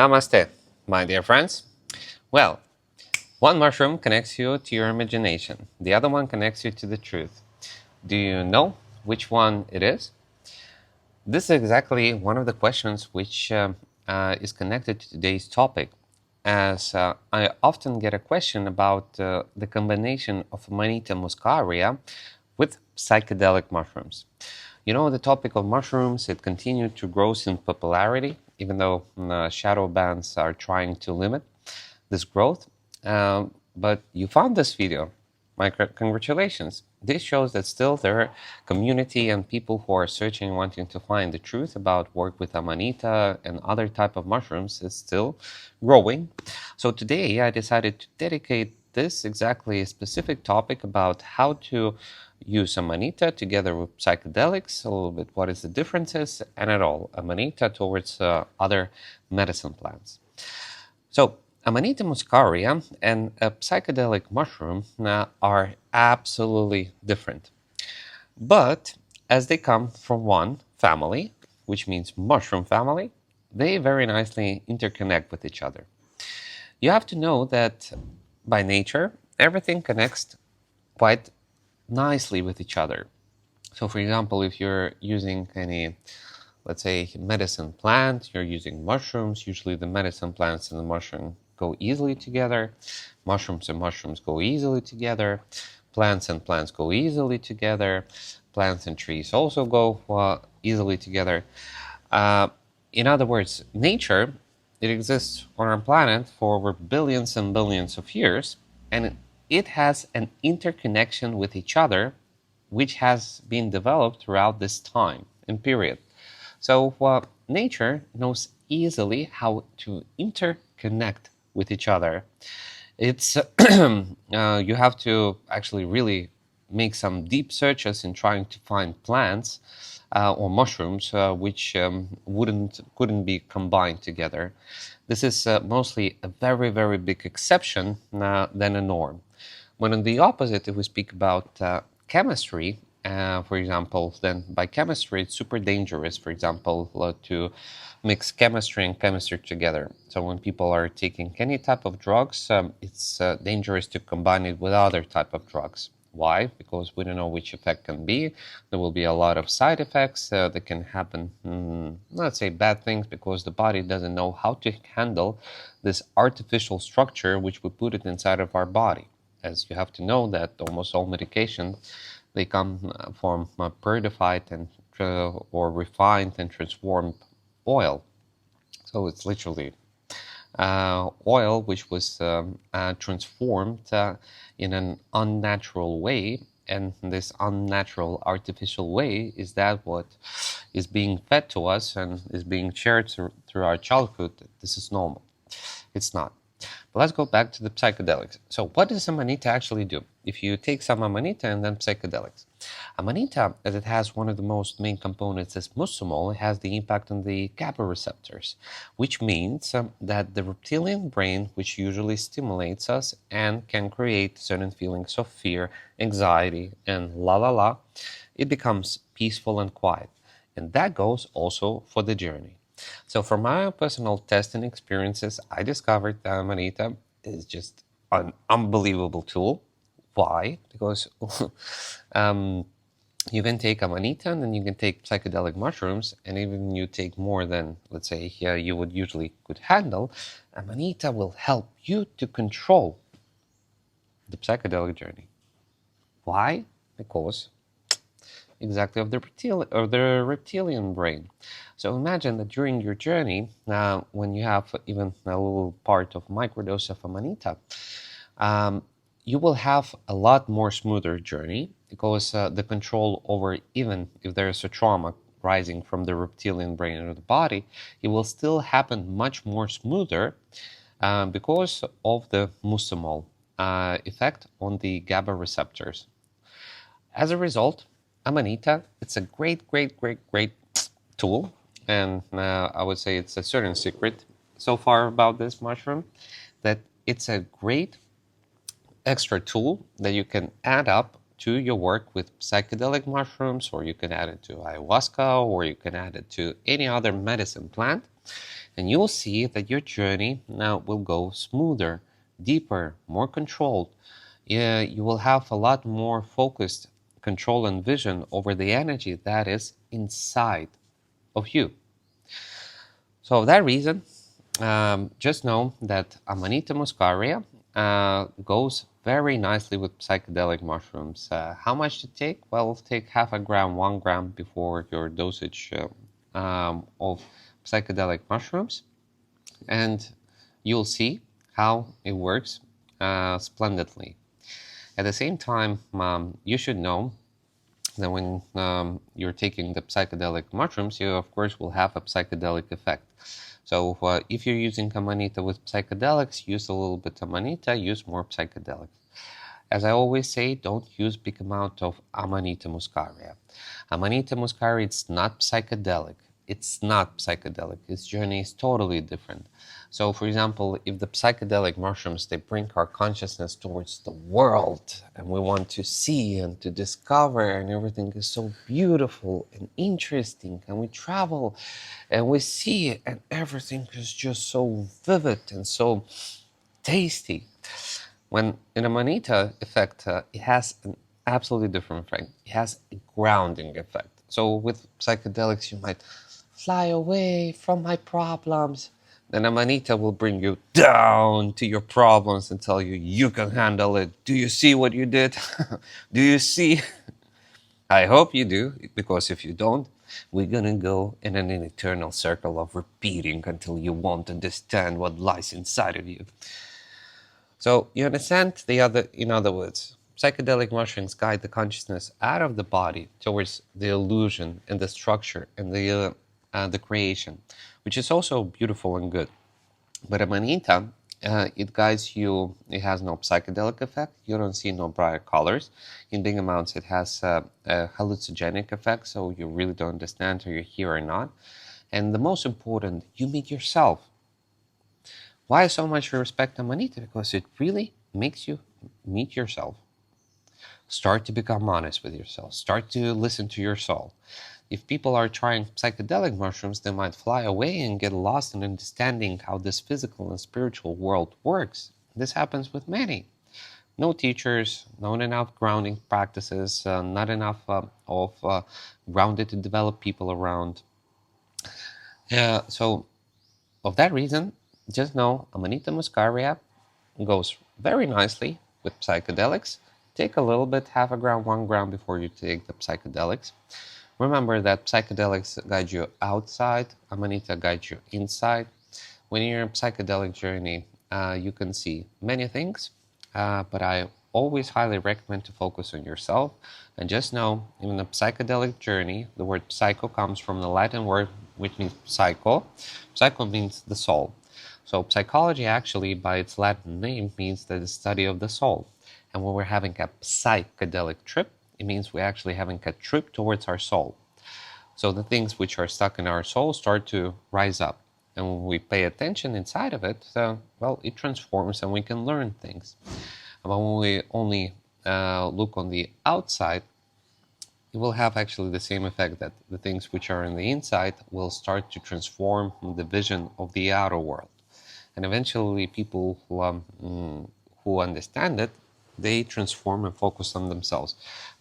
Namaste, my dear friends. Well, one mushroom connects you to your imagination. The other one connects you to the truth. Do you know which one it is? This is exactly one of the questions which is connected to today's topic, as I often get a question about the combination of Amanita Muscaria with psychedelic mushrooms. You know, the topic of mushrooms, it continued to grow in popularity, even though shadow bands are trying to limit this growth. But you found this video. My congratulations. This shows that still there are community and people who are searching, wanting to find the truth about work with Amanita and other type of mushrooms is still growing. So today I decided to dedicate this exactly a specific topic about how to use Amanita together with psychedelics, a little bit what is the differences, and at all Amanita towards other medicine plants. So Amanita muscaria and a psychedelic mushroom are absolutely different. But as they come from one family, which means mushroom family, they very nicely interconnect with each other. You have to know that by nature, everything connects quite nicely with each other. So for example, if you're using any, let's say, medicine plant, you're using mushrooms, usually the medicine plants and the mushroom go easily together. Mushrooms and mushrooms go easily together. Plants and plants go easily together. Plants and trees also go easily together. In other words, nature, it exists on our planet for over billions and billions of years, and it has an interconnection with each other, which has been developed throughout this time and period. So nature knows easily how to interconnect with each other. It's you have to actually really make some deep searches in trying to find plants or mushrooms which couldn't be combined together. This is mostly a very, very big exception than a norm. When on the opposite, if we speak about chemistry, for example, then by chemistry, it's super dangerous, for example, to mix chemistry and chemistry together. So when people are taking any type of drugs, it's dangerous to combine it with other type of drugs. Why? Because we don't know which effect can be. There will be a lot of side effects that can happen, let's say bad things, because the body doesn't know how to handle this artificial structure which we put it inside of our body. As you have to know that almost all medication, they come from purified and or refined and transformed oil. So it's literally oil which was transformed in an unnatural way, and this unnatural artificial way is that what is being fed to us and is being shared through our childhood. This is normal. It's not. But let's go back to the psychedelics. So what does Amanita actually do? If you take some Amanita and then psychedelics. Amanita, as it has one of the most main components as muscimol, has the impact on the GABA receptors, which means that the reptilian brain, which usually stimulates us and can create certain feelings of fear, anxiety, and la, it becomes peaceful and quiet. And that goes also for the journey. So from my personal testing experiences, I discovered that Amanita is just an unbelievable tool. Why? Because you can take Amanita and then you can take psychedelic mushrooms, and even you take more than, let's say, you would usually could handle, Amanita will help you to control the psychedelic journey. Why? Because exactly of the reptilian brain. So imagine that during your journey, when you have even a little part of microdose of Amanita, you will have a lot more smoother journey, because the control over, even if there is a trauma rising from the reptilian brain into the body, it will still happen much more smoother because of the muscimol effect on the GABA receptors. As a result, Amanita, it's a great tool, and I would say it's a certain secret so far about this mushroom, that it's a great extra tool that you can add up to your work with psychedelic mushrooms, or you can add it to ayahuasca, or you can add it to any other medicine plant, And you'll see that your journey now will go smoother, deeper, more controlled. Yeah, you will have a lot more focused control and vision over the energy that is inside of you. So, for that reason, just know that Amanita muscaria goes very nicely with psychedelic mushrooms. How much to take? Well, take half a gram, 1 gram before your dosage of psychedelic mushrooms, and you'll see how it works splendidly. At the same time, you should know that when you're taking the psychedelic mushrooms, you of course will have a psychedelic effect. So if you're using Amanita with psychedelics, use a little bit Amanita, use more psychedelics. As I always say, don't use big amount of Amanita muscaria. Amanita muscaria, it's not psychedelic. It's not psychedelic. Its journey is totally different. So, for example, if the psychedelic mushrooms, they bring our consciousness towards the world, and we want to see and to discover, and everything is so beautiful and interesting, and we travel and we see, and everything is just so vivid and so tasty. When in Amanita effect, it has an absolutely different effect. It has a grounding effect. So with psychedelics, you might fly away from my problems. Then Amanita will bring you down to your problems and tell you you can handle it. Do you see what you did? Do you see? I hope you do, because if you don't, we're gonna go in an eternal circle of repeating until you won't understand what lies inside of you. So you understand in other words, psychedelic mushrooms guide the consciousness out of the body towards the illusion and the structure and the creation, which is also beautiful and good. But Amanita, it guides you. It has no psychedelic effect. You don't see no bright colors. In big amounts, it has a hallucinogenic effect, so you really don't understand who you're here or not. And the most important, you meet yourself. Why so much respect Amanita? Because it really makes you meet yourself. Start to become honest with yourself. Start to listen to your soul. If people are trying psychedelic mushrooms, they might fly away and get lost in understanding how this physical and spiritual world works. This happens with many. No teachers, not enough grounding practices, not enough of grounded to develop people around. So, of that reason, just know Amanita muscaria goes very nicely with psychedelics. Take a little bit, half a gram, 1 gram before you take the psychedelics. Remember that psychedelics guide you outside, Amanita guides you inside. When you're in a psychedelic journey, you can see many things, but I always highly recommend to focus on yourself. And just know, in a psychedelic journey, the word psycho comes from the Latin word which means psycho. Psycho means the soul. So psychology actually, by its Latin name, means the study of the soul. And when we're having a psychedelic trip, it means we're actually having a trip towards our soul. So the things which are stuck in our soul start to rise up. And when we pay attention inside of it, well, it transforms and we can learn things. But when we only look on the outside, it will have actually the same effect, that the things which are in the inside will start to transform the vision of the outer world. And eventually people who understand it, they transform and focus on themselves.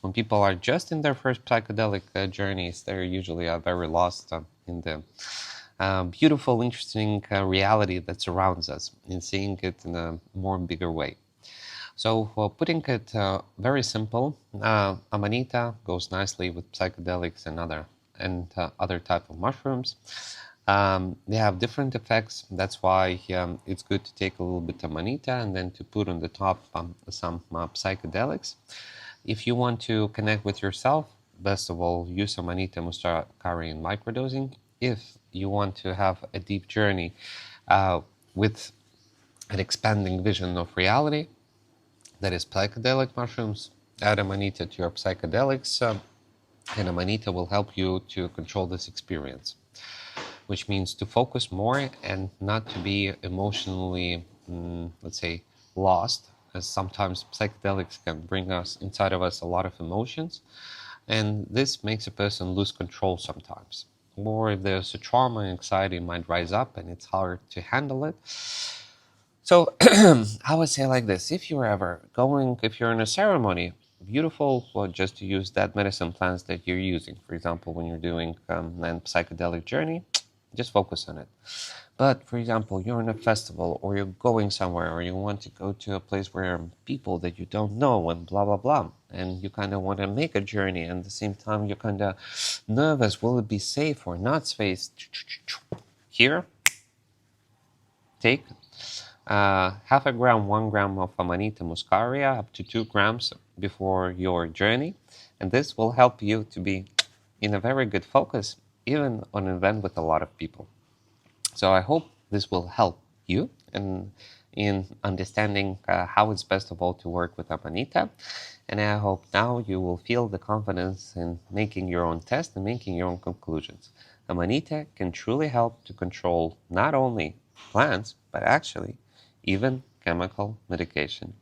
When people are just in their first psychedelic journeys, they're usually very lost in the beautiful, interesting reality that surrounds us, in seeing it in a more bigger way. So putting it very simple, Amanita goes nicely with psychedelics and other type of mushrooms. They have different effects. That's why it's good to take a little bit of Amanita and then to put on the top some psychedelics. If you want to connect with yourself, best of all, use Amanita Muscaria in microdosing. If you want to have a deep journey with an expanding vision of reality, that is psychedelic mushrooms, add Amanita to your psychedelics, and Amanita will help you to control this experience, which means to focus more and not to be emotionally, let's say, lost, as sometimes psychedelics can bring us inside of us a lot of emotions, and this makes a person lose control sometimes. or there's a trauma, anxiety might rise up and it's hard to handle it. So I would say like this: if you're ever going, if you're in a ceremony, beautiful, well, just to use that medicine plants that you're using. For example, when you're doing a psychedelic journey, just focus on it. But for example, you're in a festival or you're going somewhere or you want to go to a place where there are people that you don't know and blah, blah, blah. And you kind of want to make a journey. And at the same time, you're kind of nervous. Will it be safe or not safe? Here, take half a gram, 1 gram of Amanita Muscaria, up to 2 grams before your journey. And this will help you to be in a very good focus, even on an event with a lot of people. So I hope this will help you in understanding how it's best of all to work with Amanita. And I hope now you will feel the confidence in making your own test and making your own conclusions. Amanita can truly help to control not only plants, but actually even chemical medication.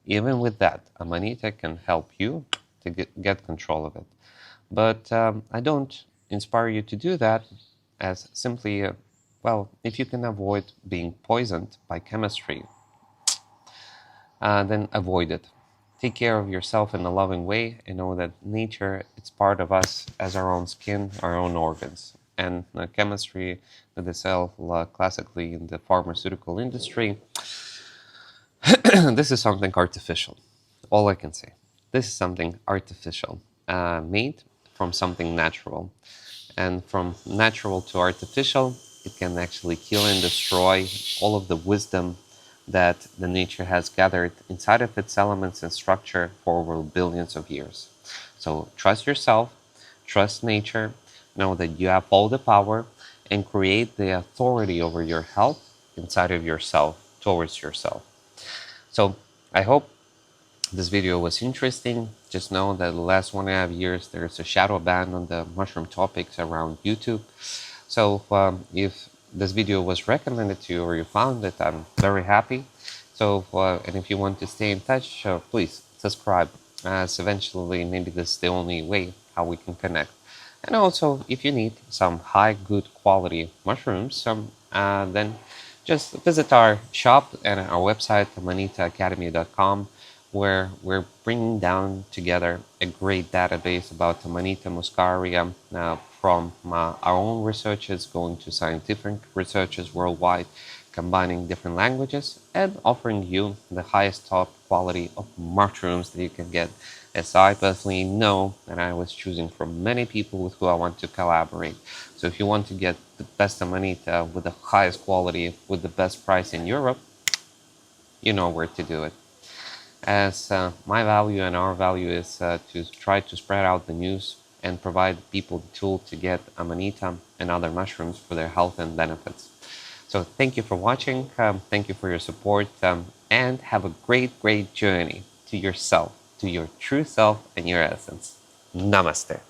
Even with that, Amanita can help you to get control of it. But I don't inspire you to do that as simply, well, if you can avoid being poisoned by chemistry, then avoid it. Take care of yourself in a loving way and know that nature, it's part of us as our own skin, our own organs. And chemistry that they sell classically in the pharmaceutical industry, this is something artificial. All I can say. This is something artificial, made from something natural. And from natural to artificial, it can actually kill and destroy all of the wisdom that the nature has gathered inside of its elements and structure for over billions of years. So trust yourself, trust nature, know that you have all the power, and create the authority over your health inside of yourself, towards yourself. So I hope this video was interesting. Just know that the last 1.5 years there's a shadow ban on the mushroom topics around YouTube. So if this video was recommended to you or you found it, I'm very happy. So and if you want to stay in touch, please subscribe, as eventually maybe this is the only way how we can connect. And also, if you need some high good quality mushrooms, then just visit our shop and our website, amanitaacademy.com, where we're bringing down together a great database about Amanita Muscaria, from our own researches going to scientific researches worldwide, combining different languages and offering you the highest top quality of mushrooms that you can get. As I personally know, and I was choosing from many people with who I want to collaborate. So if you want to get the best Amanita with the highest quality, with the best price in Europe, you know where to do it. As my value and our value is to try to spread out the news and provide people the tool to get Amanita and other mushrooms for their health and benefits. So thank you for watching, thank you for your support, and have a great, great journey to yourself, to your true self and your essence. Namaste.